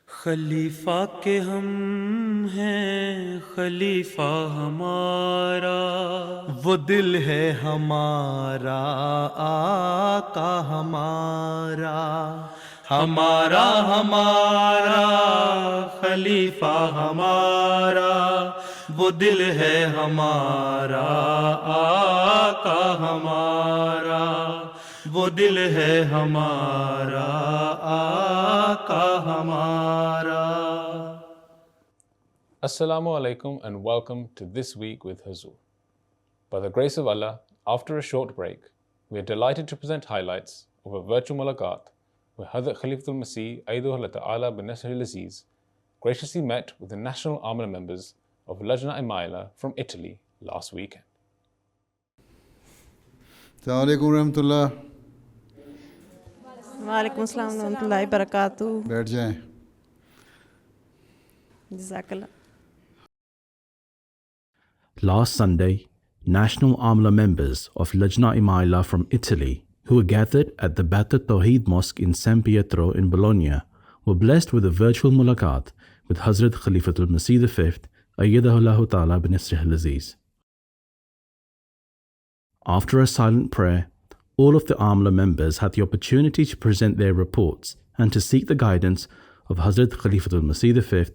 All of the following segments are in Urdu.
خلیفہ کے ہم ہیں خلیفہ ہمارا، وہ دل ہے ہمارا آقا ہمارا، ہمارا ہمارا خلیفہ ہمارا، وہ دل ہے ہمارا آقا ہمارا، وہ دل ہے ہمارا آقا ہمارا۔ Assalamu alaikum and welcome to This Week with Huzur. By the grace of Allah, after a short break, we are delighted to present highlights of a virtual mulaqat where Hazrat Khalifatul Masih Ayyadahullah Ta'ala bin Nasr al-Aziz graciously met with the national Amla members of Lajna Imaila from Italy last weekend. السلام علیکم ورحمۃ اللہ۔ وعلیکم السلام ورحمۃ اللہ وبرکاتہ۔ بیٹھ جائیں۔ جزاک اللہ۔ Last Sunday, national Amla members of Lajna Imaila from Italy, who were gathered at the Bata Tawheed Mosque in San Pietro in Bologna, were blessed with a virtual mulaqat with Hazrat Khalifatul Masih V, Ayyadahullah Ta'ala bin Nasr al-Aziz. After a silent prayer, all of the Amla members had the opportunity to present their reports and to seek the guidance of Hazrat Khalifatul Masih V,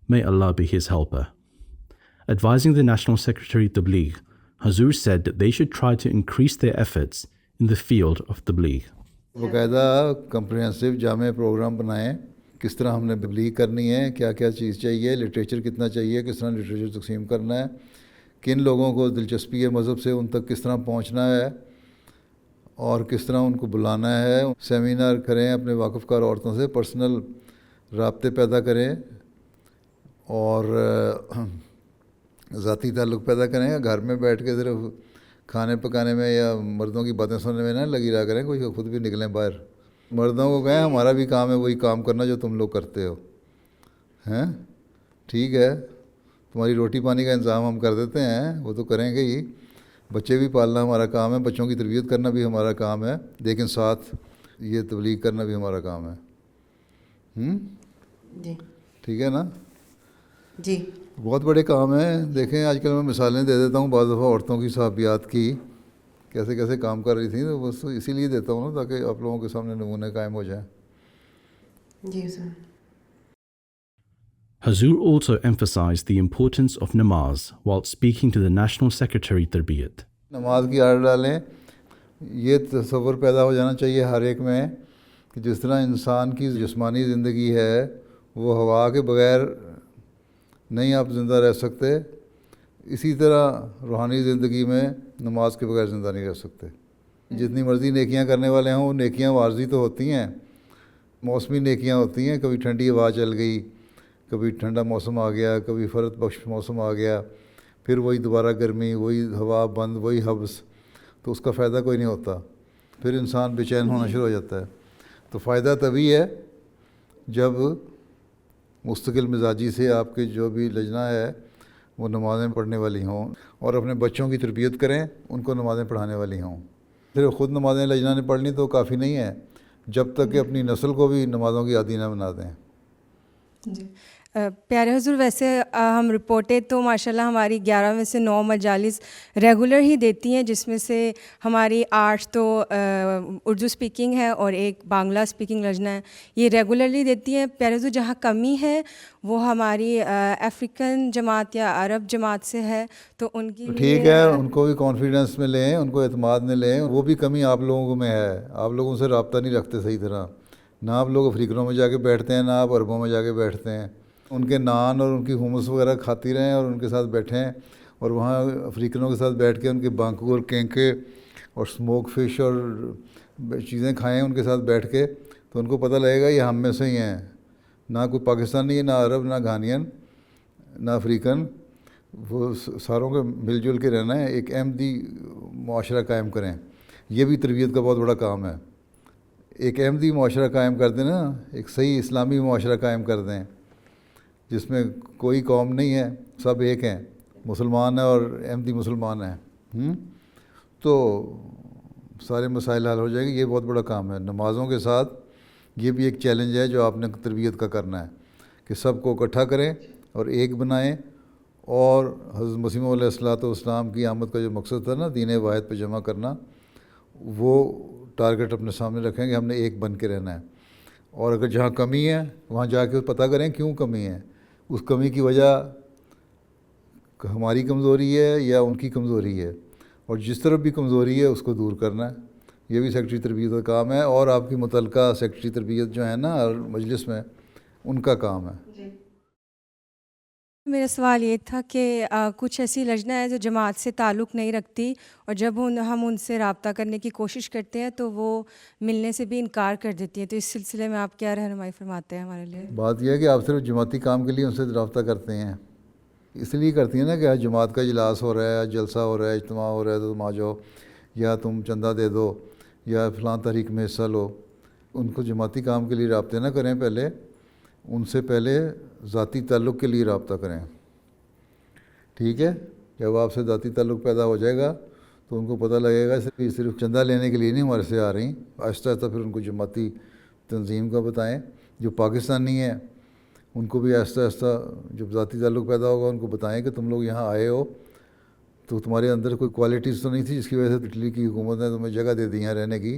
may Allah be his helper. Advising the National Secretary Tabligh, Huzur said that they should try to increase their efforts in the field of Tabligh. باقاعدہ کمپریہنسو جامع پروگرام بنائیں، کس طرح ہم نے تبلیغ کرنی ہے، کیا کیا چیز چاہیے، لٹریچر کتنا چاہیے، کس طرح لٹریچر تقسیم کرنا ہے، کن لوگوں کو دلچسپی ہے مذہب سے ان تک کس طرح پہنچنا ہے اور کس طرح ان کو بلانا ہے۔ سیمینار کریں، اپنے واقف کار عورتوں سے پرسنل رابطے پیدا کریں اور ذاتی تعلق پیدا کریں۔ گھر میں بیٹھ کے صرف کھانے پکانے میں یا مردوں کی باتیں سننے میں نہ لگی رہا کریں، کوئی خود بھی نکلیں باہر۔ مردوں کو کہیں ہمارا بھی کام ہے وہی کام کرنا جو تم لوگ کرتے ہو، ہیں ٹھیک ہے، تمہاری روٹی پانی کا انتظام ہم کر دیتے ہیں، وہ تو کریں گے ہی، بچے بھی پالنا ہمارا کام ہے، بچوں کی تربیت کرنا بھی ہمارا کام ہے، لیکن ساتھ یہ تبلیغ کرنا بھی ہمارا کام ہے۔ جی ٹھیک ہے نا؟ جی بہت بڑے کام ہیں۔ دیکھیں آج کل میں مثالیں دے دیتا ہوں بعض دفعہ عورتوں کی صحابیات کی کیسے کیسے کام کر رہی تھیں، تو بس اسی لیے دیتا ہوں نا تاکہ آپ لوگوں کے سامنے نمونے قائم ہو جائیں۔ جی سر۔ Huzur also emphasized the importance of namaz while speaking to the National Secretary Tarbiyat. نماز کی عادت ڈالیں، یہ تصور پیدا ہو جانا چاہیے ہر ایک میں کہ جس طرح انسان کی جسمانی زندگی ہے وہ ہوا کے بغیر نہیں آپ زندہ رہ سکتے، اسی طرح روحانی زندگی میں نماز کے بغیر زندہ نہیں رہ سکتے۔ جتنی مرضی نیکیاں کرنے والے ہوں وہ نیکیاں عارضی تو ہوتی ہیں، موسمی نیکیاں ہوتی ہیں، کبھی ٹھنڈی ہوا چل گئی، کبھی ٹھنڈا موسم آ گیا، کبھی فرت بخش موسم آ گیا، پھر وہی دوبارہ گرمی، وہی ہوا بند، وہی حبس، تو اس کا فائدہ کوئی نہیں ہوتا، پھر انسان بے چین ہونا شروع ہو جاتا ہے۔ تو فائدہ تبھی ہے جب مستقل مزاجی سے آپ کے جو بھی لجنہ ہے وہ نمازیں پڑھنے والی ہوں اور اپنے بچوں کی تربیت کریں، ان کو نمازیں پڑھانے والی ہوں۔ صرف خود نمازیں لجنہ نے پڑھنی تو کافی نہیں ہے، جب تک کہ اپنی نسل کو بھی نمازوں کی عادی نہ بنا دیں۔ جی پیارے حضور، ویسے ہم رپورٹیں تو ماشاءاللہ ہماری 11 میں سے 9 مجالس ریگولر ہی دیتی ہیں، جس میں سے ہماری 8 تو اردو اسپیکنگ ہے اور ایک بانگلہ اسپیکنگ لجنہ ہے، یہ ریگولرلی دیتی ہیں۔ پیارے حضور، جہاں کمی ہے وہ ہماری افریقن جماعت یا عرب جماعت سے ہے، تو ان کی ٹھیک ہے، ان کو بھی کانفیڈنس میں لیں، ان کو اعتماد میں لیں، وہ بھی کمی آپ لوگوں میں ہے، آپ لوگوں سے رابطہ نہیں رکھتے صحیح طرح، نہ آپ لوگ افریقنوں میں جا کے بیٹھتے ہیں، نہ آپ عربوں میں جا کے بیٹھتے ہیں۔ ان کے نان اور ان کی حمص وغیرہ کھاتی رہیں اور ان کے ساتھ بیٹھیں، اور وہاں افریقنوں کے ساتھ بیٹھ کے ان کے بانکو اور کینکے اور اسموک فش اور چیزیں کھائیں ان کے ساتھ بیٹھ کے، تو ان کو پتہ لگے گا یہ ہم میں سے ہی ہیں، نہ کوئی پاکستانی، نہ عرب، نہ گھانین، نہ افریقن، وہ ساروں کے مل جل کے رہنا ہے، ایک احمدی معاشرہ قائم کریں۔ یہ بھی تربیت کا بہت بڑا کام ہے، ایک احمدی معاشرہ قائم کر دیں نا، ایک صحیح اسلامی معاشرہ قائم کر دیں جس میں کوئی قوم نہیں ہے، سب ایک ہیں، مسلمان ہیں اور احمدی مسلمان ہیں، تو سارے مسائل حل ہو جائیں گے۔ یہ بہت بڑا کام ہے۔ نمازوں کے ساتھ یہ بھی ایک چیلنج ہے جو آپ نے تربیت کا کرنا ہے۔ کہ سب کو اکٹھا کریں اور ایک بنائیں، اور حضرت مسیح موعود علیہ الصلوۃ والسلام کی آمد کا جو مقصد تھا نا، دین واحد پہ جمع کرنا، وہ ٹارگٹ اپنے سامنے رکھیں کہ ہم نے ایک بن کے رہنا ہے۔ اور اگر جہاں کمی ہے وہاں جا کے پتہ کریں کیوں کمی ہے، اس کمی کی وجہ ہماری کمزوری ہے یا ان کی کمزوری ہے، اور جس طرف بھی کمزوری ہے اس کو دور کرنا ہے۔ یہ بھی سیکرٹری تربیت کا کام ہے، اور آپ کی متعلقہ سیکرٹری تربیت جو ہے نا مجلس میں، ان کا کام ہے۔ میرا سوال یہ تھا کہ کچھ ایسی لجنہ ہے جو جماعت سے تعلق نہیں رکھتی، اور جب ہم ان سے رابطہ کرنے کی کوشش کرتے ہیں تو وہ ملنے سے بھی انکار کر دیتی ہیں، تو اس سلسلے میں آپ کیا رہنمائی فرماتے ہیں ہمارے لیے؟ بات یہ ہے کہ آپ صرف جماعتی کام کے لیے ان سے رابطہ کرتے ہیں، اس لیے کرتی ہیں نا کہ جماعت کا اجلاس ہو رہا ہے، جلسہ ہو رہا ہے، اجتماع ہو رہا ہے تو تم آ جاؤ، یا تم چندہ دے دو، یا فلاں تحریک میں حصہ لو۔ ان کو جماعتی کام کے لیے رابطے نہ کریں، پہلے ان سے پہلے ذاتی تعلق کے لیے رابطہ کریں، ٹھیک ہے؟ جب آپ سے ذاتی تعلق پیدا ہو جائے گا تو ان کو پتہ لگے گا صرف چندہ لینے کے لیے نہیں ہمارے سے آ رہی، آہستہ آہستہ پھر ان کو جماعتی تنظیم کا بتائیں۔ جو پاکستانی ہیں ان کو بھی آہستہ آہستہ جب ذاتی تعلق پیدا ہوگا ان کو بتائیں کہ تم لوگ یہاں آئے ہو تو تمہارے اندر کوئی کوالٹیز تو نہیں تھی جس کی وجہ سے اٹلی کی حکومت نے تمہیں جگہ دے دی ہے رہنے کی،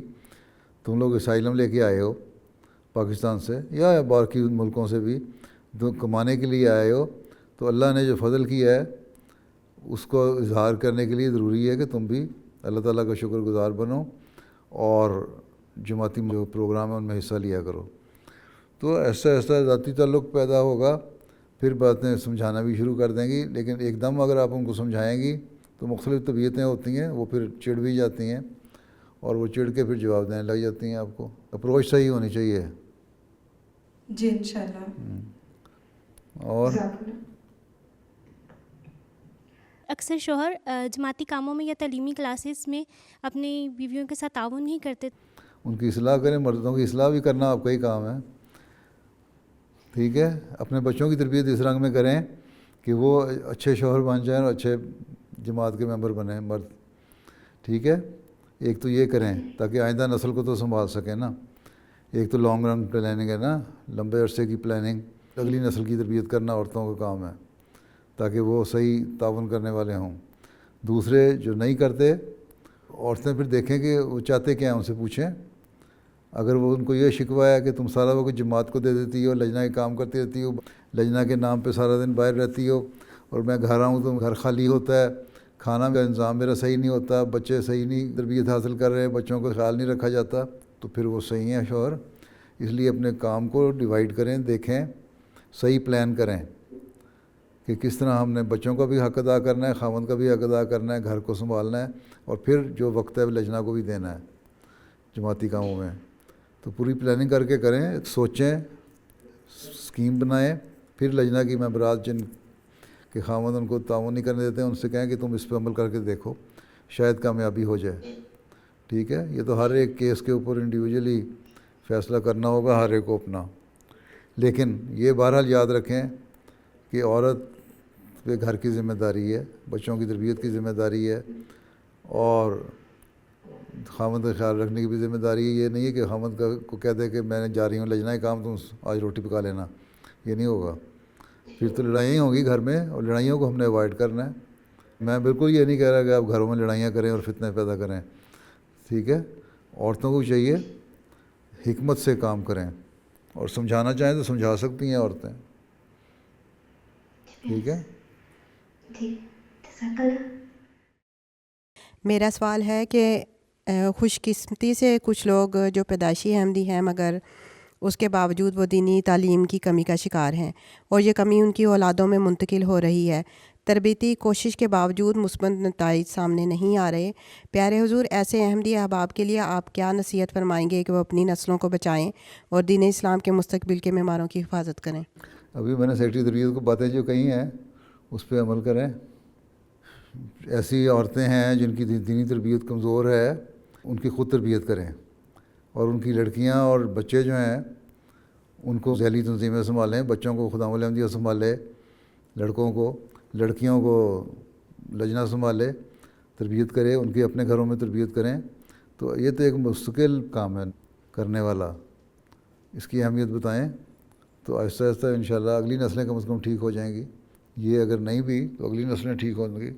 تم لوگ اسائلم لے کے آئے ہو پاکستان سے یا باقی ملکوں سے بھی، تو کمانے کے لیے آئے ہو، تو اللہ نے جو فضل کیا ہے اس کو اظہار کرنے کے لیے ضروری ہے کہ تم بھی اللہ تعالیٰ کا شکر گزار بنو اور جماعتی جو پروگرام ہے ان میں حصہ لیا کرو۔ تو ایسا ایسا ذاتی تعلق پیدا ہوگا، پھر باتیں سمجھانا بھی شروع کر دیں گی، لیکن ایک دم اگر آپ ان کو سمجھائیں گی تو مختلف طبیعتیں ہوتی ہیں، وہ پھر چڑ بھی جاتی ہیں اور وہ چڑ کے پھر جواب دینے لگ جاتی ہیں آپ کو۔ اپروچ صحیح ہونی چاہیے۔ جی انشاءاللہ۔ اور اکثر شوہر جماعتی کاموں میں یا تعلیمی کلاسز میں اپنی بیویوں کے ساتھ تعاون نہیں کرتے۔ ان کی اصلاح کریں، مردوں کی اصلاح بھی کرنا آپ کا ہی کام ہے، ٹھیک ہے؟ اپنے بچوں کی تربیت اس رنگ میں کریں کہ وہ اچھے شوہر بن جائیں اور اچھے جماعت کے ممبر بنیں مرد، ٹھیک ہے؟ ایک تو یہ کریں تاکہ آئندہ نسل کو تو سنبھال سکیں نا۔ ایک تو لانگ رن پلاننگ ہے نا، لمبے عرصے کی پلاننگ، اگلی نسل کی تربیت کرنا عورتوں کا کام ہے تاکہ وہ صحیح تعاون کرنے والے ہوں۔ دوسرے جو نہیں کرتے عورتیں پھر دیکھیں کہ وہ چاہتے کیا ہیں، ان سے پوچھیں۔ اگر وہ ان کو یہ شکوہ ہے کہ تم سارا وقت جماعت کو دے دیتی ہو، لجنہ کے کام کرتی رہتی ہو، لجنہ کے نام پہ سارا دن باہر رہتی ہو، اور میں گھر آؤں تو گھر خالی ہوتا ہے، کھانا کا انتظام میرا صحیح نہیں ہوتا، بچے صحیح نہیں تربیت حاصل کر رہے ہیں، بچوں کا خیال نہیں رکھا جاتا، تو پھر وہ صحیح ہیں شوہر۔ اس لیے اپنے کام کو ڈیوائیڈ کریں، دیکھیں، صحیح پلان کریں کہ کس طرح ہم نے بچوں کا بھی حق ادا کرنا ہے، خاوند کا بھی حق ادا کرنا ہے، گھر کو سنبھالنا ہے، اور پھر جو وقت ہے لجنہ کو بھی دینا ہے جماعتی کاموں میں۔ تو پوری پلاننگ کر کے کریں، سوچیں، اسکیم بنائیں، پھر لجنہ کی ممبرات جن کہ خاوند ان کو تعاون نہیں کرنے دیتے ہیں ان سے کہیں کہ تم اس پہ عمل کر کے دیکھو، شاید کامیابی ہو جائے، ٹھیک ہے؟ یہ تو ہر ایک کیس کے اوپر انڈیویجولی فیصلہ کرنا ہوگا ہر ایک کو اپنا، لیکن یہ بہرحال یاد رکھیں کہ عورت پہ گھر کی ذمہ داری ہے، بچوں کی تربیت کی ذمہ داری ہے، اور خاوند کا خیال رکھنے کی بھی ذمہ داری ہے۔ یہ نہیں ہے کہ خاوند کو کہہ دے کہ میں نے جا رہی ہوں لجنہ کام، تم آج روٹی پکا لینا، یہ نہیں ہوگا، پھر تو لڑائیاں ہوں گی گھر میں، اور لڑائیوں کو ہم نے اوائڈ کرنا ہے۔ میں بالکل یہ نہیں کہہ رہا کہ آپ گھروں میں لڑائیاں کریں اور فتنے پیدا کریں، ٹھیک ہے؟ عورتوں کو چاہیے حکمت سے کام کریں، اور سمجھانا چاہیں تو سمجھا سکتی ہیں عورتیں، ٹھیک ہے؟ میرا سوال ہے کہ خوش قسمتی سے کچھ لوگ جو پیدائشی احمدی ہیں مگر اس کے باوجود وہ دینی تعلیم کی کمی کا شکار ہیں، اور یہ کمی ان کی اولادوں میں منتقل ہو رہی ہے، تربیتی کوشش کے باوجود مثبت نتائج سامنے نہیں آ رہے۔ پیارے حضور، ایسے احمدی احباب کے لیے آپ کیا نصیحت فرمائیں گے کہ وہ اپنی نسلوں کو بچائیں اور دین اسلام کے مستقبل کے معماروں کی حفاظت کریں؟ ابھی میں نے سیکرٹری تربیت کو باتیں جو کہی ہیں اس پہ عمل کریں۔ ایسی عورتیں ہیں جن کی دینی تربیت کمزور ہے، ان کی خود تربیت کریں، اور ان کی لڑکیاں اور بچے جو ہیں ان کو ذیلی تنظیمیں سنبھالیں، بچوں کو خدام احمدیہ سنبھالے، لڑکوں کو، لڑکیوں کو لجنہ سنبھالے، تربیت کرے، ان کی اپنے گھروں میں تربیت کریں۔ تو یہ تو ایک مستقل کام ہے کرنے والا، اس کی اہمیت بتائیں، تو آہستہ آہستہ انشاءاللہ اگلی نسلیں کم از کم ٹھیک ہو جائیں گی. یہ اگر نہیں بھی تو اگلی نسلیں ٹھیک ہوں گی.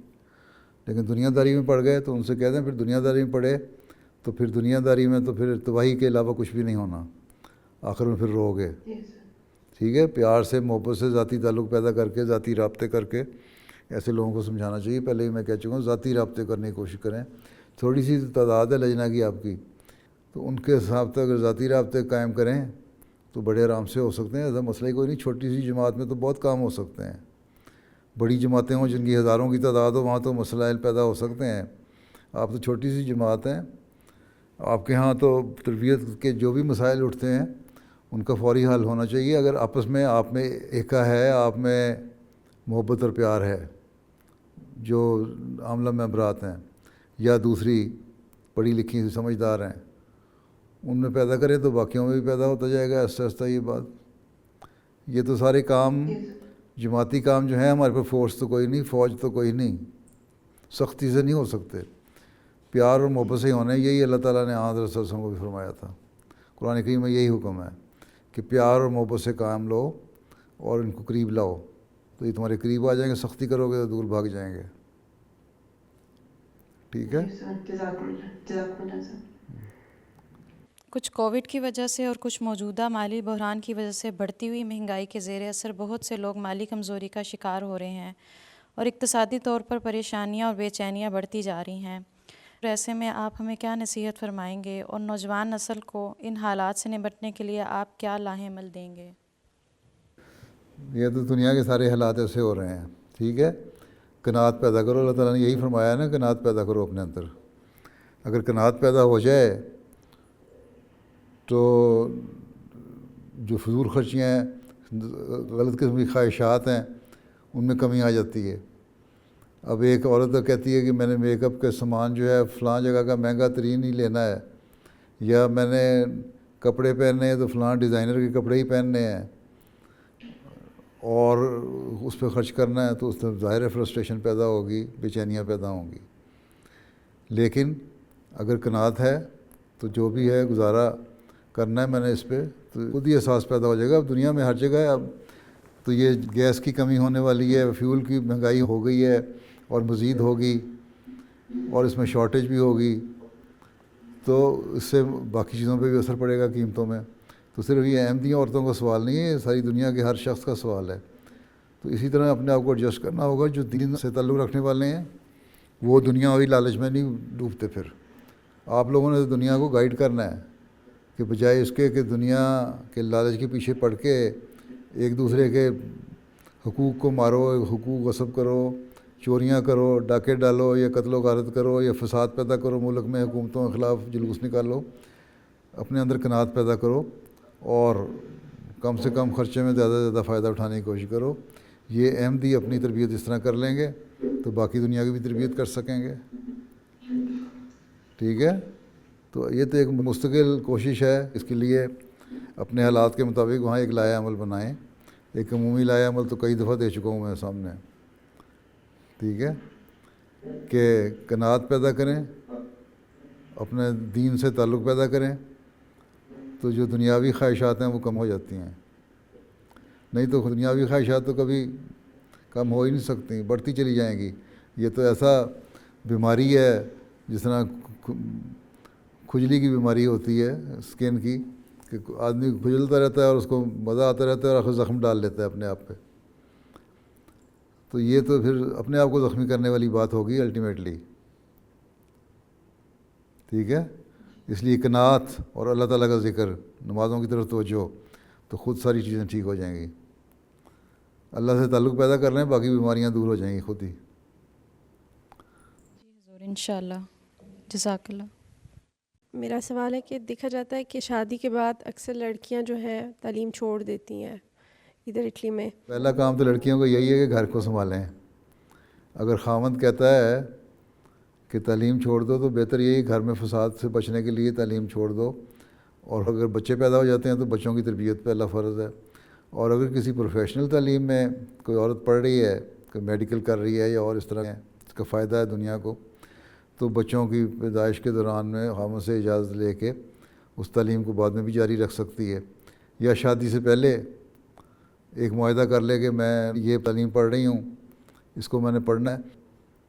لیکن دنیا داری میں پڑ گئے تو ان سے کہہ دیں پھر دنیا داری میں پڑے تو پھر دنیا داری میں تو پھر تباہی کے علاوہ کچھ بھی نہیں ہونا, آخر میں پھر رو گے. ٹھیک ہے, پیار سے محبت سے ذاتی تعلق پیدا کر کے, ذاتی رابطے کر کے ایسے لوگوں کو سمجھانا چاہیے. پہلے ہی میں کہہ چکا ہوں, ذاتی رابطے کرنے کی کوشش کریں. تھوڑی سی تعداد ہے لجنا کی آپ کی, تو ان کے حساب سے اگر ذاتی رابطے قائم کریں تو بڑے آرام سے ہو سکتے ہیں. ایسا مسئلہ ہی کوئی نہیں, چھوٹی سی جماعت میں تو بہت کام ہو سکتے ہیں. بڑی جماعتیں ہوں جن کی ہزاروں کی تعداد ہو, وہاں تو مسائل پیدا ہو سکتے ہیں. آپ تو چھوٹی سی جماعت ہیں, آپ کے ہاں تو تربیت کے جو بھی مسائل اٹھتے ہیں ان کا فوری حل ہونا چاہیے. اگر آپس میں آپ میں ایکا ہے, آپ میں محبت اور پیار ہے, جو عاملہ ممبرات ہیں یا دوسری پڑھی لکھی سمجھدار ہیں, ان میں پیدا کریں تو باقیوں میں بھی پیدا ہوتا جائے گا آہستہ آہستہ. یہ بات, یہ تو سارے کام جماعتی کام جو ہیں, ہمارے پاس فورس تو کوئی نہیں, فوج تو کوئی نہیں, سختی سے نہیں ہو سکتے. پیار اور محبت سے ہی ہونے. یہی اللہ تعالیٰ نے حضرت صلی اللہ علیہ وسلم کو بھی فرمایا تھا. قرآن کریم میں یہی حکم ہے کہ پیار اور محبت سے کام لو اور ان کو قریب لاؤ, تو یہ تمہارے قریب آ جائیں گے. سختی کرو گے تو دور بھاگ جائیں گے. ٹھیک ہے. کچھ کووڈ کی وجہ سے اور کچھ موجودہ مالی بحران کی وجہ سے بڑھتی ہوئی مہنگائی کے زیر اثر بہت سے لوگ مالی کمزوری کا شکار ہو رہے ہیں اور اقتصادی طور پر پریشانیاں اور بے چینیاں بڑھتی جا رہی ہیں. ایسے میں آپ ہمیں کیا نصیحت فرمائیں گے اور نوجوان نسل کو ان حالات سے نمٹنے کے لیے آپ کیا لاہ عمل دیں گے؟ یہ تو دنیا کے سارے حالات ایسے ہو رہے ہیں. ٹھیک ہے, قناعت پیدا کرو. اللہ تعالیٰ نے یہی فرمایا ہے نا, قناعت پیدا کرو اپنے اندر. اگر قناعت پیدا ہو جائے تو جو فضول خرچیاں ہیں, غلط قسم کی خواہشات ہیں, ان میں کمی آ جاتی ہے. اب ایک عورت تو کہتی ہے کہ میں نے میک اپ کے سامان جو ہے فلاں جگہ کا مہنگا ترین ہی لینا ہے, یا میں نے کپڑے پہننے ہیں تو فلاں ڈیزائنر کے کپڑے ہی پہننے ہیں اور اس پہ خرچ کرنا ہے, تو اس میں ظاہر فرسٹریشن پیدا ہوگی, بے چینیاں پیدا ہوں گی. لیکن اگر قناعت ہے تو جو بھی ہے گزارا کرنا ہے میں نے اس پہ, تو خود ہی احساس پیدا ہو جائے گا. اب دنیا میں ہر جگہ ہے, اب تو یہ گیس کی کمی ہونے والی ہے, فیول کی مہنگائی ہو گئی ہے اور مزید ہوگی, اور اس میں شارٹیج بھی ہوگی, تو اس سے باقی چیزوں پہ بھی اثر پڑے گا, قیمتوں میں. تو صرف یہ احمدیوں عورتوں کا سوال نہیں ہے, یہ ساری دنیا کے ہر شخص کا سوال ہے. تو اسی طرح اپنے آپ کو ایڈجسٹ کرنا ہوگا. جو دین سے تعلق رکھنے والے ہیں وہ دنیاوی لالچ میں نہیں ڈوبتے. پھر آپ لوگوں نے دنیا کو گائیڈ کرنا ہے کہ بجائے اس کے کہ دنیا کے لالچ کے پیچھے پڑ کے ایک دوسرے کے حقوق کو مارو, حقوق غصب کرو, چوریاں کرو, ڈاکے ڈالو, یا قتل و غارت کرو, یا فساد پیدا کرو ملک میں, حکومتوں کے خلاف جلوس نکالو. اپنے اندر قناعت پیدا کرو اور کم سے کم خرچے میں زیادہ سے زیادہ فائدہ اٹھانے کی کوشش کرو. یہ احمدی اپنی تربیت اس طرح کر لیں گے تو باقی دنیا کی بھی تربیت کر سکیں گے. ٹھیک ہے, تو یہ تو ایک مستقل کوشش ہے. اس کے لیے اپنے حالات کے مطابق وہاں ایک لائحہ عمل بنائیں. ایک عمومی لائحہ عمل تو کئی دفعہ دے چکا ہوں میں سامنے. ٹھیک ہے, کہ قناعت پیدا کریں, اپنے دین سے تعلق پیدا کریں, تو جو دنیاوی خواہشات ہیں وہ کم ہو جاتی ہیں. نہیں تو دنیاوی خواہشات تو کبھی کم ہو ہی نہیں سکتی, بڑھتی چلی جائیں گی. یہ تو ایسا بیماری ہے جس طرح کھجلی کی بیماری ہوتی ہے اسکن کی, کہ آدمی کھجلتا رہتا ہے اور اس کو مزہ آتا رہتا ہے اور آخر زخم ڈال لیتا ہے اپنے آپ پہ. تو یہ تو پھر اپنے آپ کو زخمی کرنے والی بات ہوگی الٹیمیٹلی. ٹھیک ہے, اس لیے قناعت اور اللہ تعالیٰ کا ذکر, نمازوں کی طرف توجہ, تو خود ساری چیزیں ٹھیک ہو جائیں گی. اللہ سے تعلق پیدا کر لیں, باقی بیماریاں دور ہو جائیں گی خود ہی. جی حضور, انشاءاللہ. جزاک اللہ. میرا سوال ہے کہ دیکھا جاتا ہے کہ شادی کے بعد اکثر لڑکیاں جو ہیں تعلیم چھوڑ دیتی ہیں ادھر اٹلی میں. پہلا کام تو لڑکیوں کا یہی ہے کہ گھر کو سنبھالیں. اگر خاوند کہتا ہے کہ تعلیم چھوڑ دو تو بہتر یہی گھر میں فساد سے بچنے کے لیے تعلیم چھوڑ دو. اور اگر بچے پیدا ہو جاتے ہیں تو بچوں کی تربیت پہلا فرض ہے. اور اگر کسی پروفیشنل تعلیم میں کوئی عورت پڑھ رہی ہے, کوئی میڈیکل کر رہی ہے یا اور اس طرح اس کا فائدہ ہے دنیا کو, تو بچوں کی پیدائش کے دوران میں خاوند سے اجازت لے کے اس تعلیم کو بعد میں بھی جاری رکھ سکتی ہے, یا شادی سے پہلے ایک معاہدہ کر لے کہ میں یہ تعلیم پڑھ رہی ہوں، اس کو میں نے پڑھنا ہے،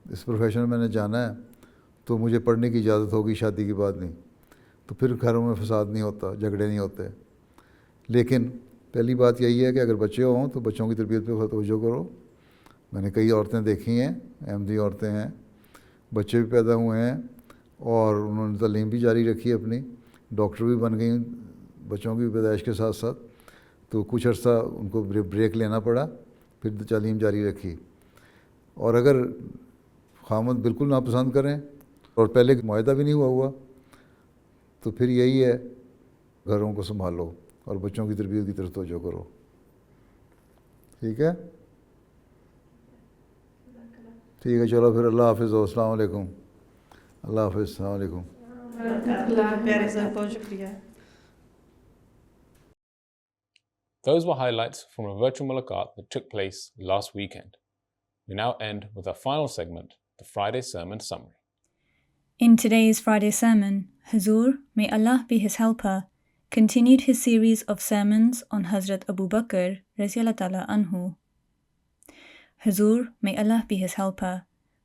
اس پروفیشن میں نے جانا ہے، تو مجھے پڑھنے کی اجازت ہوگی، شادی کے بعد نہیں، تو پھر گھروں میں فساد نہیں ہوتا، جھگڑے نہیں ہوتے۔ لیکن پہلی بات یہی ہے کہ اگر بچے ہوں تو بچوں کی تربیت پہ توجہ کرو۔ میں نے کئی عورتیں دیکھی ہیں، احمدی عورتیں ہیں، بچے بھی پیدا ہوئے ہیں اور انہوں نے تعلیم بھی جاری رکھی ہے اپنی، ڈاکٹر بھی بن گئیں بچوں کی پیدائش کے ساتھ ساتھ، تو کچھ عرصہ ان کو بریک لینا پڑا، پھر تعلیم جاری رکھی۔ اور اگر خامد بالکل ناپسند کریں اور پہلے معاہدہ بھی نہیں ہوا تو پھر یہی ہے، گھروں کو سنبھالو اور بچوں کی تربیت کی طرف توجہ کرو۔ ٹھیک ہے، ٹھیک ہے، چلو پھر اللہ حافظ، السلام علیکم، اللہ حافظ، السلام علیکم۔ پیارے صاحب بہت شکریہ۔ Those were highlights from a virtual mulaqat that took place last weekend. We now end with our final segment, the Friday Sermon Summary. In today's Friday sermon, Huzoor, may Allah be his helper, continued his series of sermons on Hazrat Abu Bakr Radiyallahu Ta'ala Anhu. Huzoor, may Allah be his helper,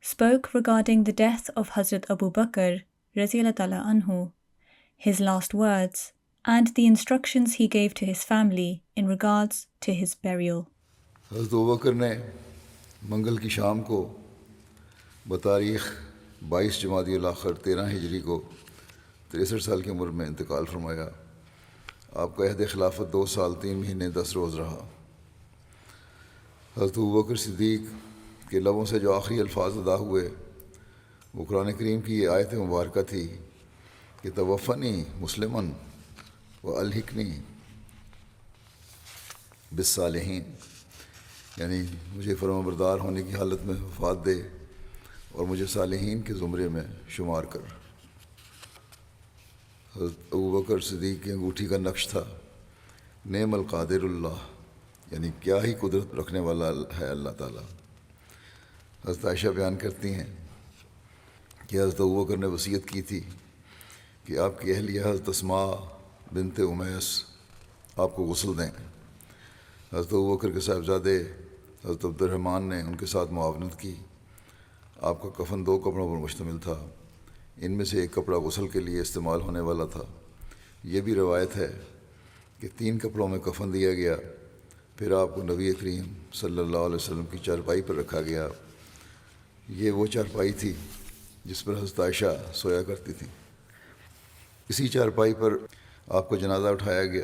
spoke regarding the death of Hazrat Abu Bakr Radiyallahu Ta'ala Anhu, his last words, and the instructions he gave to his family in regards to his burial. حضرت ابو بکر نے منگل کی شام کو بتاریخ 22 جمادی الاخر 13 ہجری کو 63 سال کی عمر میں انتقال فرمایا۔ آپ کا عہد خلافت 2 سال 3 مہینے 10 روز رہا۔ حضرت ابو بکر صدیق کے لبوں سے جو آخری الفاظ ادا ہوئے وہ قرآن کریم کی یہ آیت مبارکہ تھی کہ توفنی مسلمن والحقنی بالصالحین، یعنی مجھے فرما بردار ہونے کی حالت میں وفات دے اور مجھے صالحین کے زمرے میں شمار کر۔ حضرت ابو بکر صدیق کی انگوٹھی کا نقش تھا نعم القادر اللہ، یعنی کیا ہی قدرت رکھنے والا ہے اللہ تعالیٰ۔ حضرت عائشہ بیان کرتی ہیں کہ حضرت ابو بکر نے وصیت کی تھی کہ آپ کی اہلیہ حضرت اسماء بنت امیس آپ کو غسل دیں۔ حضرت ابو بکر کے صاحبزادے حضرت عبد الرحمن نے ان کے ساتھ معاونت کی۔ آپ کا کفن 2 کپڑوں پر مشتمل تھا، ان میں سے ایک کپڑا غسل کے لیے استعمال ہونے والا تھا۔ یہ بھی روایت ہے کہ 3 کپڑوں میں کفن دیا گیا، پھر آپ کو نبی کریم صلی اللہ علیہ وسلم کی چارپائی پر رکھا گیا۔ یہ وہ چارپائی تھی جس پر حضرت عائشہ سویا کرتی تھیں۔ اسی چارپائی پر آپ کا جنازہ اٹھایا گیا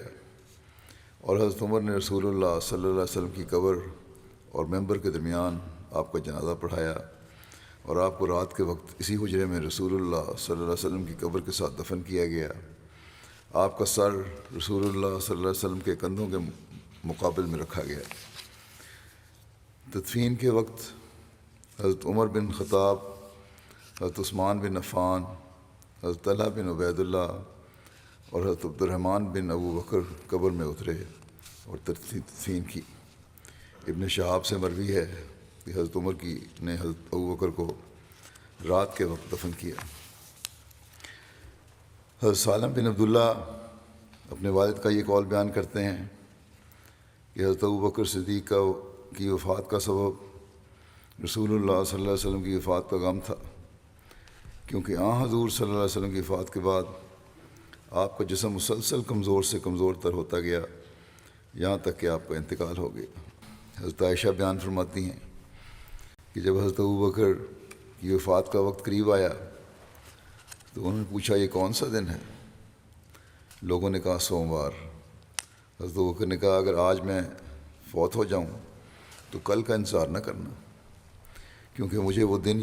اور حضرت عمر نے رسول اللہ صلی اللہ علیہ وسلم کی قبر اور ممبر کے درمیان آپ کا جنازہ پڑھایا اور آپ کو رات کے وقت اسی حجرے میں رسول اللہ صلی اللہ علیہ وسلم کی قبر کے ساتھ دفن کیا گیا۔ آپ کا سر رسول اللہ صلی اللہ علیہ وسلم کے کندھوں کے مقابل میں رکھا گیا۔ تدفین کے وقت حضرت عمر بن خطاب، حضرت عثمان بن عفان، حضرت طلحہ بن عبید اللہ اور حضرت عبد الرحمن بن ابو بکر قبر میں اترے اور تدفین کی۔ ابن شہاب سے مروی ہے کہ حضرت عمر نے حضرت ابو بکر کو رات کے وقت دفن کیا۔ حضرت سالم بن عبداللہ اپنے والد کا یہ قول بیان کرتے ہیں کہ حضرت ابو بکر صدیق کی وفات کا سبب رسول اللہ صلی اللہ علیہ وسلم کی وفات کا غم تھا، کیونکہ حضور صلی اللہ علیہ وسلم کی وفات کے بعد آپ کا جسم مسلسل کمزور سے کمزور تر ہوتا گیا، یہاں تک کہ آپ کا انتقال ہو گیا۔ حضرت عائشہ بیان فرماتی ہیں کہ جب حضرت ابو بکر کی وفات کا وقت قریب آیا تو انہوں نے پوچھا یہ کون سا دن ہے؟ لوگوں نے کہا سوموار۔ حضرت ابو بکر نے کہا اگر آج میں فوت ہو جاؤں تو کل کا انتظار نہ کرنا، کیونکہ مجھے وہ دن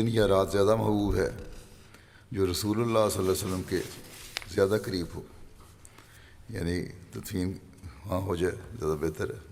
یا رات زیادہ محبوب ہے جو رسول اللہ صلی اللہ علیہ وسلم کے زیادہ قریب ہو، یعنی تدفین وہاں ہو جائے زیادہ بہتر ہے۔